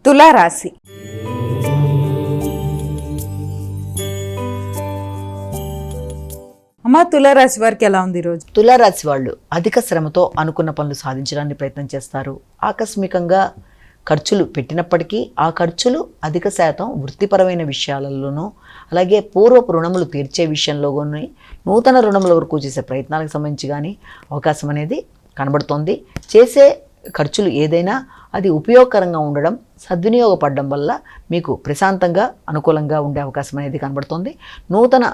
తులారాశి. అమ్మా, తులారాశి వారికి ఎలా ఉంది ఈరోజు? తులారాశి వాళ్ళు అధిక శ్రమతో అనుకున్న పనులు సాధించడానికి ప్రయత్నం చేస్తారు. ఆకస్మికంగా ఖర్చులు పెట్టినప్పటికీ ఆ ఖర్చులు అధిక శాతం వృత్తిపరమైన విషయాలలోనూ, అలాగే పూర్వపు రుణములు తీర్చే విషయంలో కానీ, నూతన రుణముల వరకు చేసే ప్రయత్నాలకు సంబంధించి కానీ అవకాశం అనేది కనబడుతోంది. చేసే ఖర్చులు ఏదైనా అది ఉపయోగకరంగా ఉండడం, సద్వినియోగపడడం వల్ల మీకు ప్రశాంతంగా అనుకూలంగా ఉండే అవకాశం అనేది కనబడుతోంది. నూతన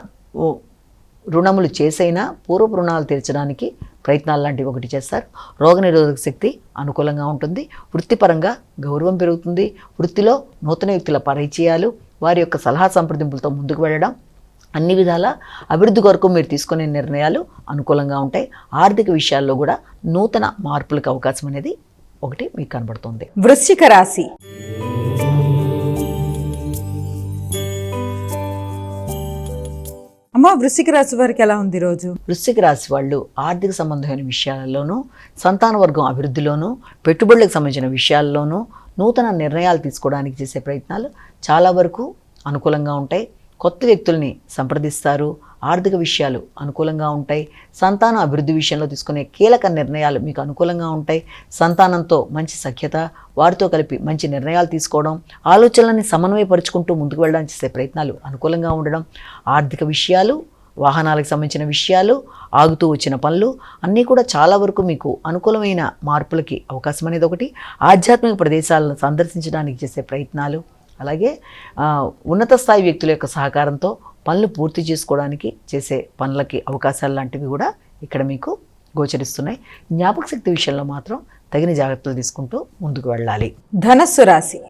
రుణములు చేసైనా పూర్వపు రుణాలు తీర్చడానికి ప్రయత్నాలు లాంటివి ఒకటి చేస్తారు. రోగనిరోధక శక్తి అనుకూలంగా ఉంటుంది. వృత్తిపరంగా గౌరవం పెరుగుతుంది. వృత్తిలో నూతన వ్యక్తుల పరిచయాలు, వారి యొక్క సలహా సంప్రదింపులతో ముందుకు వెళ్ళడం, అన్ని విధాల అభివృద్ధి కొరకు మీరు తీసుకునే నిర్ణయాలు అనుకూలంగా ఉంటాయి. ఆర్థిక విషయాల్లో కూడా నూతన మార్పులకు అవకాశం అనేది ఒకటి మీకు కనబడుతుంది. వృశ్చిక రాశి. అమ్మా, వృశ్చిక రాశి వారికి ఎలా ఉంది ఈరోజు? వృశ్చిక రాశి వాళ్ళు ఆర్థిక సంబంధమైన విషయాలలోనూ, సంతాన వర్గం అభివృద్ధిలోనూ, పెట్టుబడులకు సంబంధించిన విషయాల్లోనూ నూతన నిర్ణయాలు తీసుకోవడానికి చేసే ప్రయత్నాలు చాలా వరకు అనుకూలంగా ఉంటాయి. కొత్త వ్యక్తుల్ని సంప్రదిస్తారు. ఆర్థిక విషయాలు అనుకూలంగా ఉంటాయి. సంతాన అభివృద్ధి విషయంలో తీసుకునే కీలక నిర్ణయాలు మీకు అనుకూలంగా ఉంటాయి. సంతానంతో మంచి సఖ్యత, వారితో కలిపి మంచి నిర్ణయాలు తీసుకోవడం, ఆలోచనలని సమన్వయపరుచుకుంటూ ముందుకు వెళ్ళడానికి చేసే ప్రయత్నాలు అనుకూలంగా ఉండడం, ఆర్థిక విషయాలు, వాహనాలకు సంబంధించిన విషయాలు, ఆగుతూ వచ్చిన పనులు అన్నీ కూడా చాలా వరకు మీకు అనుకూలమైన మార్పులకి అవకాశం అనేది ఒకటి. ఆధ్యాత్మిక ప్రదేశాలను సందర్శించడానికి చేసే ప్రయత్నాలు, అలాగే ఉన్నత స్థాయి వ్యక్తుల యొక్క సహకారంతో పనులు పూర్తి చేసుకోవడానికి చేసే పనులకి అవకాశాలు లాంటివి కూడా ఇక్కడ మీకు గోచరిస్తున్నాయి. జ్ఞాపక శక్తి విషయంలో మాత్రం తగిన జాగ్రత్తలు తీసుకుంటూ ముందుకు వెళ్ళాలి. ధనస్సు రాశి.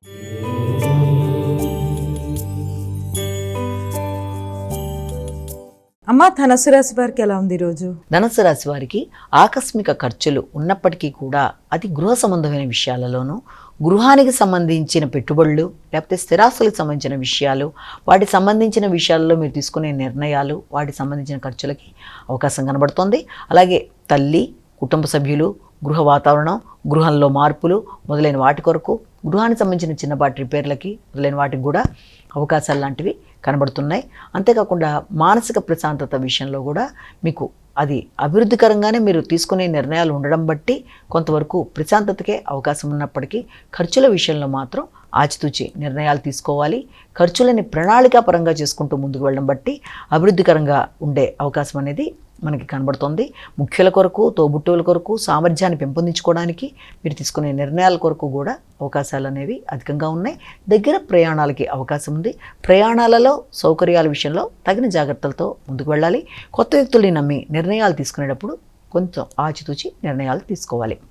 అమ్మా, ధనస్సు రాశి వారికి ఎలా ఉంది ఈరోజు? ధనస్సు రాశి వారికి ఆకస్మిక ఖర్చులు ఉన్నప్పటికీ కూడా అది గృహ సంబంధమైన విషయాలలోనూ, గృహానికి సంబంధించిన పెట్టుబడులు, లేకపోతే స్థిరాస్తులకు సంబంధించిన విషయాలు, వాటికి సంబంధించిన విషయాల్లో మీరు తీసుకునే నిర్ణయాలు, వాటికి సంబంధించిన ఖర్చులకి అవకాశం కనబడుతోంది. అలాగే తల్లి, కుటుంబ సభ్యులు, గృహ వాతావరణం, గృహంలో మార్పులు మొదలైన వాటి కొరకు, గృహానికి సంబంధించిన చిన్నపాటి రిపేర్లకి మొదలైన వాటికి కూడా అవకాశాలు లాంటివి కనబడుతున్నాయి. అంతేకాకుండా మానసిక ప్రశాంతత విషయంలో కూడా మీకు అది అభివృద్ధికరంగానే మీరు తీసుకునే నిర్ణయాలు ఉండడం బట్టి కొంతవరకు ప్రశాంతతకే అవకాశం ఉన్నప్పటికీ ఖర్చుల విషయంలో మాత్రం ఆచితూచి నిర్ణయాలు తీసుకోవాలి. ఖర్చులని ప్రణాళికాపరంగా చేసుకుంటూ ముందుకు వెళ్ళడం బట్టి అభివృద్ధికరంగా ఉండే అవకాశం అనేది మనకి కనబడుతుంది. ముఖ్యుల కొరకు, తోబుట్టువుల కొరకు, సామర్థ్యాన్ని పెంపొందించుకోవడానికి మీరు తీసుకునే నిర్ణయాల కొరకు కూడా అవకాశాలు అనేవి అధికంగా ఉన్నాయి. దగ్గర ప్రయాణాలకి అవకాశం ఉంది. ప్రయాణాలలో సౌకర్యాల విషయంలో తగిన జాగ్రత్తలతో ముందుకు వెళ్ళాలి. కొత్త వ్యక్తుల్ని నమ్మి నిర్ణయాలు తీసుకునేటప్పుడు కొంచెం ఆచితూచి నిర్ణయాలు తీసుకోవాలి.